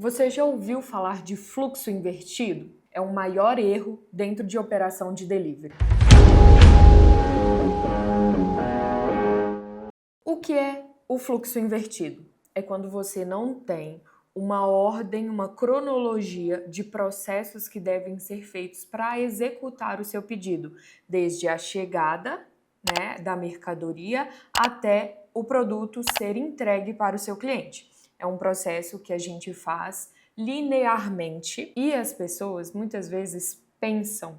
Você já ouviu falar de fluxo invertido? É o maior erro dentro de operação de delivery. O que é o fluxo invertido? É quando você não tem uma ordem, uma cronologia de processos que devem ser feitos para executar o seu pedido, desde a chegada, da mercadoria até o produto ser entregue para o seu cliente. É um processo que a gente faz linearmente e as pessoas muitas vezes pensam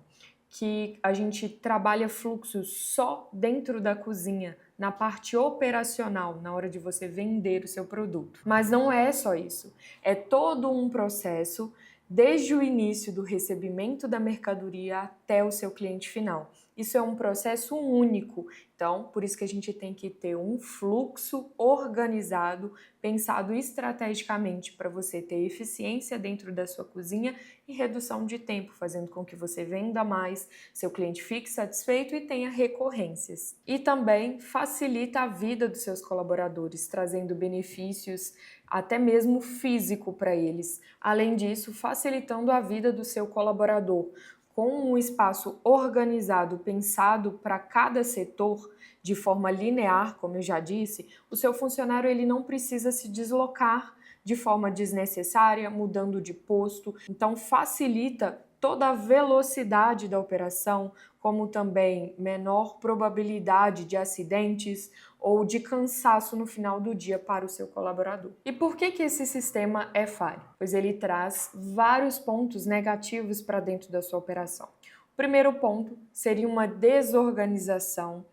que a gente trabalha fluxo só dentro da cozinha, na parte operacional, na hora de você vender o seu produto. Mas não é só isso. É todo um processo desde o início do recebimento da mercadoria até o seu cliente final. Isso é um processo único. Então, por isso que a gente tem que ter um fluxo organizado, pensado estrategicamente para você ter eficiência dentro da sua cozinha e redução de tempo, fazendo com que você venda mais, seu cliente fique satisfeito e tenha recorrências. E também facilita a vida dos seus colaboradores, trazendo benefícios até mesmo físico para eles. Além disso, facilitando a vida do seu colaborador, com um espaço organizado, pensado para cada setor, de forma linear, como eu já disse, o seu funcionário ele não precisa se deslocar de forma desnecessária, mudando de posto. Então, facilita toda a velocidade da operação, como também menor probabilidade de acidentes ou de cansaço no final do dia para o seu colaborador. E por que esse sistema é falho? Pois ele traz vários pontos negativos para dentro da sua operação. O primeiro ponto seria uma desorganização,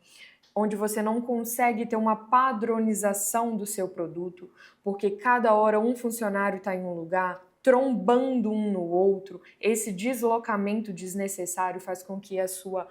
onde você não consegue ter uma padronização do seu produto, porque cada hora um funcionário está em um lugar, trombando um no outro. Esse deslocamento desnecessário faz com que a sua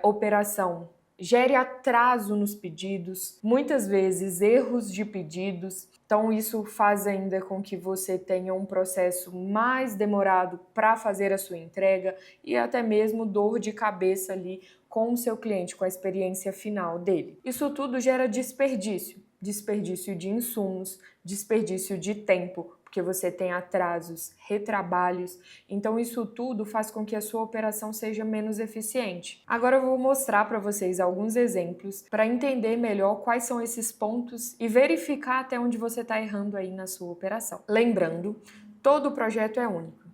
operação gere atraso nos pedidos, muitas vezes erros de pedidos. Então isso faz ainda com que você tenha um processo mais demorado para fazer a sua entrega e até mesmo dor de cabeça ali com o seu cliente, com a experiência final dele. Isso tudo gera desperdício, desperdício de insumos, desperdício de tempo, porque você tem atrasos, retrabalhos, então isso tudo faz com que a sua operação seja menos eficiente. Agora eu vou mostrar para vocês alguns exemplos para entender melhor quais são esses pontos e verificar até onde você está errando aí na sua operação. Lembrando, todo projeto é único.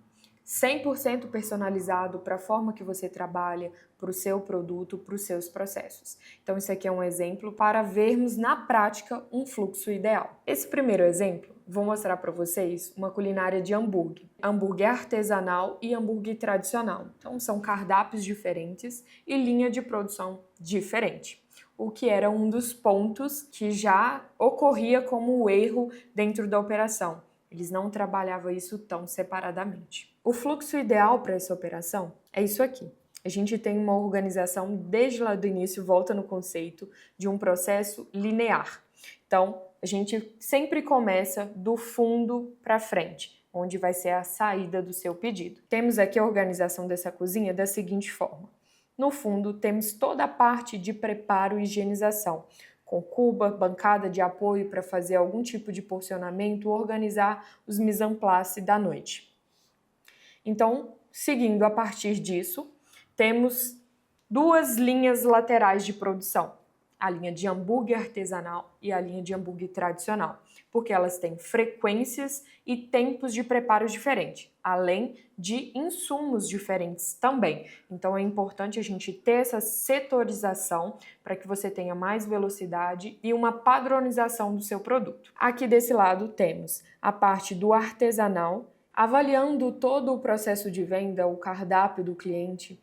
100% personalizado para a forma que você trabalha, para o seu produto, para os seus processos. Então, isso aqui é um exemplo para vermos na prática um fluxo ideal. Esse primeiro exemplo, vou mostrar para vocês uma culinária de hambúrguer. Hambúrguer artesanal e hambúrguer tradicional. Então, são cardápios diferentes e linha de produção diferente. O que era um dos pontos que já ocorria como erro dentro da operação. Eles não trabalhavam isso tão separadamente. O fluxo ideal para essa operação é isso aqui. A gente tem uma organização desde lá do início, volta no conceito de um processo linear. Então, a gente sempre começa do fundo para frente, onde vai ser a saída do seu pedido. Temos aqui a organização dessa cozinha da seguinte forma. No fundo, temos toda a parte de preparo e higienização, com cuba, bancada de apoio para fazer algum tipo de porcionamento, organizar os mise en place da noite. Então, seguindo a partir disso, temos duas linhas laterais de produção, a linha de hambúrguer artesanal e a linha de hambúrguer tradicional, porque elas têm frequências e tempos de preparo diferentes, além de insumos diferentes também. Então é importante a gente ter essa setorização para que você tenha mais velocidade e uma padronização do seu produto. Aqui desse lado temos a parte do artesanal, avaliando todo o processo de venda, o cardápio do cliente,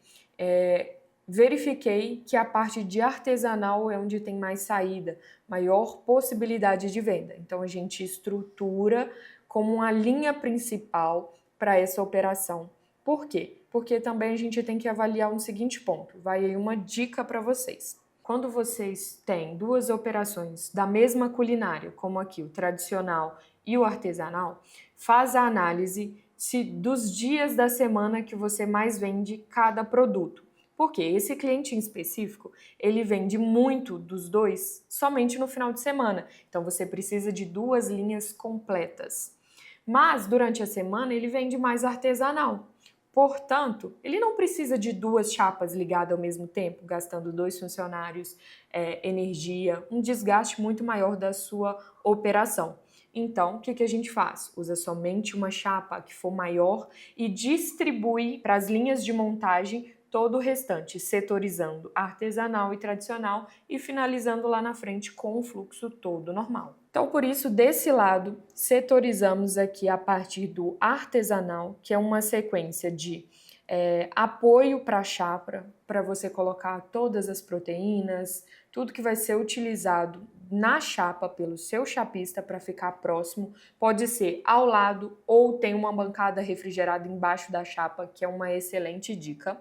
verifiquei que a parte de artesanal é onde tem mais saída, maior possibilidade de venda. Então a gente estrutura como uma linha principal para essa operação. Por quê? Porque também a gente tem que avaliar um seguinte ponto. Vai aí uma dica para vocês. Quando vocês têm duas operações da mesma culinária, como aqui o tradicional e o artesanal, faz a análise dos dias da semana que você mais vende cada produto. Porque esse cliente em específico, ele vende muito dos dois somente no final de semana. Então, você precisa de duas linhas completas. Mas durante a semana ele vende mais artesanal. Portanto, ele não precisa de 2 chapas ligadas ao mesmo tempo, gastando 2 funcionários, energia, um desgaste muito maior da sua operação. Então, o que a gente faz? Usa somente uma chapa que for maior e distribui para as linhas de montagem todo o restante, setorizando artesanal e tradicional e finalizando lá na frente com o fluxo todo normal. Então, por isso, desse lado, setorizamos aqui a partir do artesanal, que é uma sequência de apoio para a chapa, para você colocar todas as proteínas, tudo que vai ser utilizado na chapa pelo seu chapista para ficar próximo, pode ser ao lado ou tem uma bancada refrigerada embaixo da chapa, que é uma excelente dica.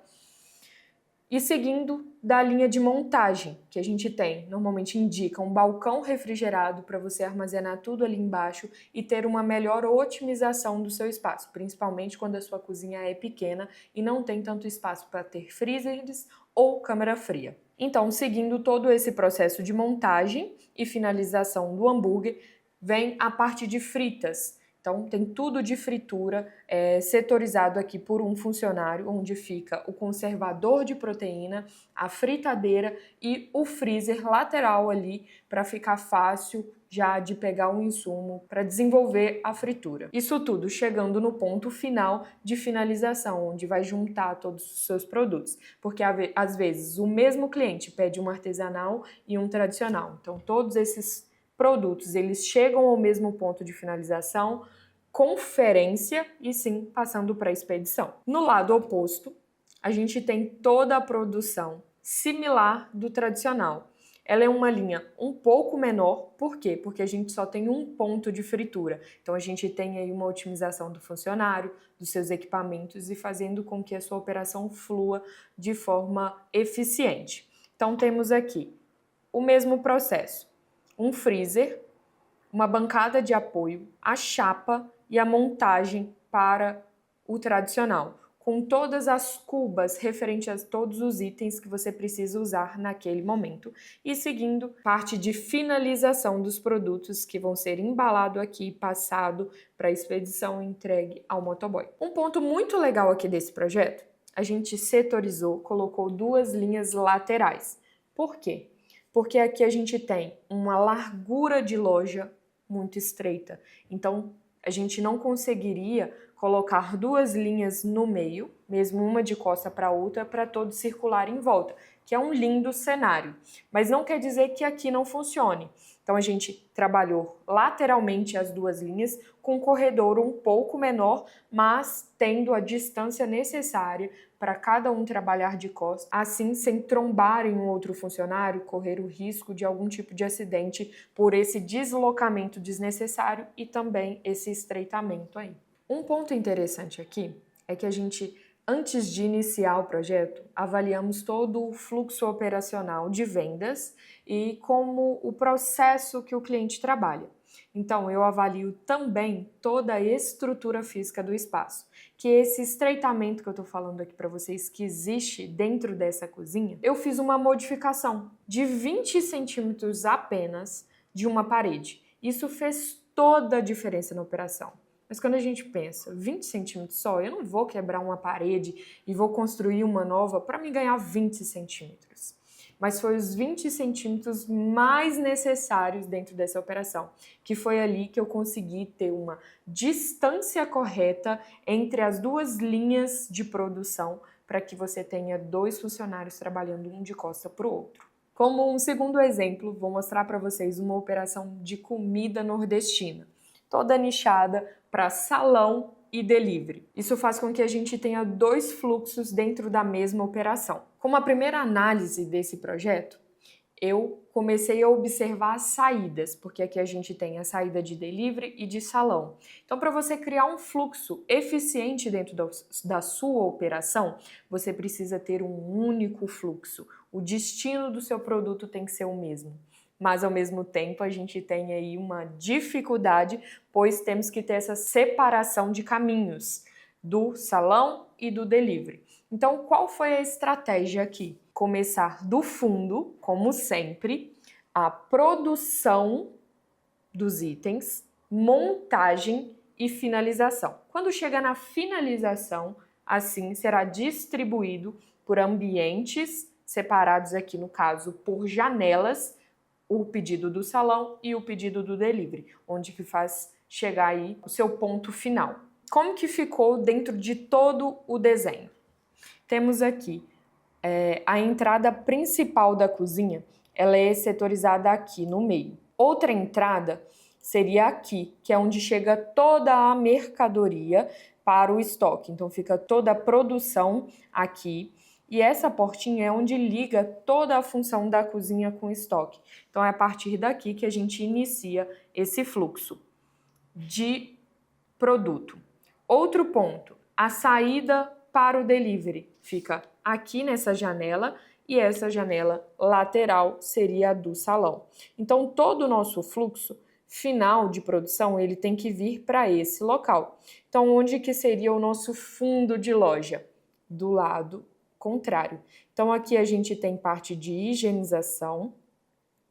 E seguindo da linha de montagem que a gente tem, normalmente indica um balcão refrigerado para você armazenar tudo ali embaixo e ter uma melhor otimização do seu espaço, principalmente quando a sua cozinha é pequena e não tem tanto espaço para ter freezers ou câmara fria. Então, seguindo todo esse processo de montagem e finalização do hambúrguer, vem a parte de fritas. Então, tem tudo de fritura setorizado aqui por um funcionário, onde fica o conservador de proteína, a fritadeira e o freezer lateral ali para ficar fácil já de pegar um insumo para desenvolver a fritura. Isso tudo chegando no ponto final de finalização, onde vai juntar todos os seus produtos, porque às vezes o mesmo cliente pede um artesanal e um tradicional. Então, todos esses produtos, eles chegam ao mesmo ponto de finalização, conferência e sim passando para a expedição. No lado oposto, a gente tem toda a produção similar do tradicional. Ela é uma linha um pouco menor, por quê? Porque a gente só tem um ponto de fritura. Então a gente tem aí uma otimização do funcionário, dos seus equipamentos e fazendo com que a sua operação flua de forma eficiente. Então temos aqui o mesmo processo. Um freezer, uma bancada de apoio, a chapa e a montagem para o tradicional, com todas as cubas referentes a todos os itens que você precisa usar naquele momento e seguindo parte de finalização dos produtos que vão ser embalados aqui, passado para a expedição e entregue ao motoboy. Um ponto muito legal aqui desse projeto, a gente setorizou, colocou 2 linhas laterais. Por quê? Porque aqui a gente tem uma largura de loja muito estreita. Então, a gente não conseguiria colocar 2 linhas no meio, mesmo uma de costa para outra, para todo circular em volta, que é um lindo cenário. Mas não quer dizer que aqui não funcione. Então, a gente trabalhou lateralmente as 2 linhas, com um corredor um pouco menor, mas tendo a distância necessária para cada um trabalhar de costas, assim sem trombar em um outro funcionário, correr o risco de algum tipo de acidente por esse deslocamento desnecessário e também esse estreitamento aí. Um ponto interessante aqui é que a gente, antes de iniciar o projeto, avaliamos todo o fluxo operacional de vendas e como o processo que o cliente trabalha. Então, eu avalio também toda a estrutura física do espaço, que esse estreitamento que eu estou falando aqui para vocês, que existe dentro dessa cozinha, eu fiz uma modificação de 20 centímetros apenas de uma parede. Isso fez toda a diferença na operação. Mas quando a gente pensa, 20 centímetros só, eu não vou quebrar uma parede e vou construir uma nova para me ganhar 20 centímetros. Mas foi os 20 centímetros mais necessários dentro dessa operação, que foi ali que eu consegui ter uma distância correta entre as 2 linhas de produção para que você tenha 2 funcionários trabalhando um de costa para o outro. Como um segundo exemplo, vou mostrar para vocês uma operação de comida nordestina, toda nichada para salão e delivery. Isso faz com que a gente tenha 2 fluxos dentro da mesma operação. Como a primeira análise desse projeto, eu comecei a observar as saídas, porque aqui a gente tem a saída de delivery e de salão. Então, para você criar um fluxo eficiente dentro da sua operação, você precisa ter um único fluxo. O destino do seu produto tem que ser o mesmo. Mas, ao mesmo tempo, a gente tem aí uma dificuldade, pois temos que ter essa separação de caminhos do salão e do delivery. Então, qual foi a estratégia aqui? Começar do fundo, como sempre, a produção dos itens, montagem e finalização. Quando chega na finalização, assim será distribuído por ambientes separados aqui, no caso, por janelas, o pedido do salão e o pedido do delivery, onde que faz chegar aí o seu ponto final. Como que ficou dentro de todo o desenho? Temos aqui a entrada principal da cozinha, ela é setorizada aqui no meio. Outra entrada seria aqui, que é onde chega toda a mercadoria para o estoque. Então fica toda a produção aqui. E essa portinha é onde liga toda a função da cozinha com o estoque. Então é a partir daqui que a gente inicia esse fluxo de produto. Outro ponto, a saída para o delivery fica aqui nessa janela e essa janela lateral seria a do salão. Então todo o nosso fluxo final de produção ele tem que vir para esse local. Então onde que seria o nosso fundo de loja? Do lado contrário. Então aqui a gente tem parte de higienização,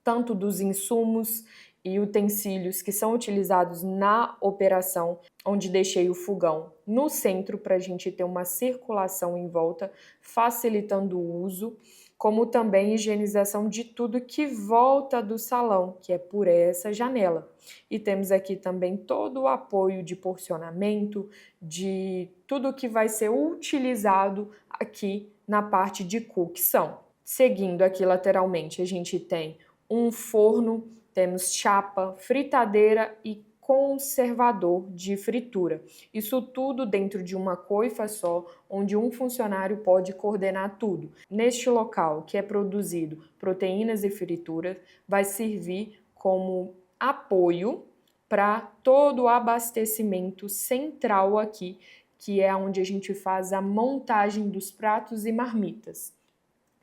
tanto dos insumos e utensílios que são utilizados na operação, onde deixei o fogão no centro para a gente ter uma circulação em volta, facilitando o uso, como também higienização de tudo que volta do salão, que é por essa janela. E temos aqui também todo o apoio de porcionamento, de tudo que vai ser utilizado aqui na parte de cocção. Seguindo aqui lateralmente, a gente tem um forno, temos chapa, fritadeira e conservador de fritura. Isso tudo dentro de uma coifa só, onde um funcionário pode coordenar tudo. Neste local, que é produzido proteínas e frituras, vai servir como apoio para todo o abastecimento central aqui, que é onde a gente faz a montagem dos pratos e marmitas.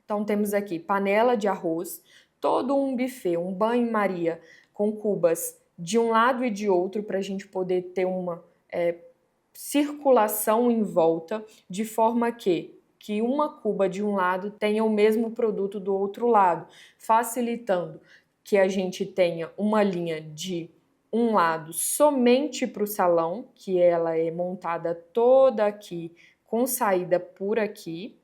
Então temos aqui panela de arroz, todo um buffet, um banho-maria com cubas de um lado e de outro para a gente poder ter uma circulação em volta, de forma que uma cuba de um lado tenha o mesmo produto do outro lado, facilitando que a gente tenha uma linha de um lado somente para o salão, que ela é montada toda aqui, com saída por aqui,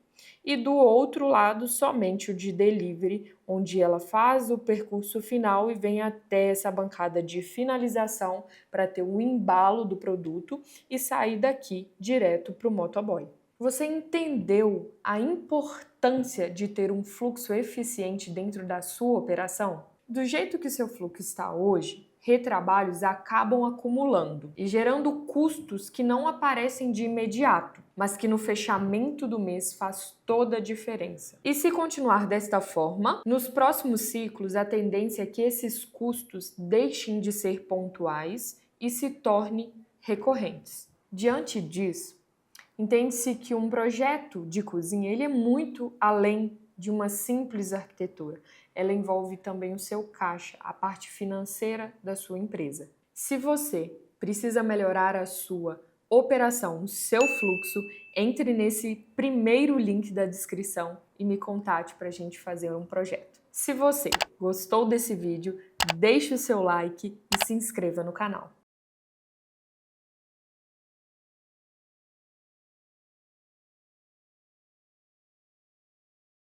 e do outro lado somente o de delivery, onde ela faz o percurso final e vem até essa bancada de finalização para ter o embalo do produto e sair daqui direto para o motoboy. Você entendeu a importância de ter um fluxo eficiente dentro da sua operação? Do jeito que seu fluxo está hoje, retrabalhos acabam acumulando e gerando custos que não aparecem de imediato, mas que no fechamento do mês faz toda a diferença. E se continuar desta forma, nos próximos ciclos a tendência é que esses custos deixem de ser pontuais e se tornem recorrentes. Diante disso, entende-se que um projeto de cozinha ele é muito além de uma simples arquitetura. Ela envolve também o seu caixa, a parte financeira da sua empresa. Se você precisa melhorar a sua operação, o seu fluxo, entre nesse primeiro link da descrição e me contate para a gente fazer um projeto. Se você gostou desse vídeo, deixe o seu like e se inscreva no canal.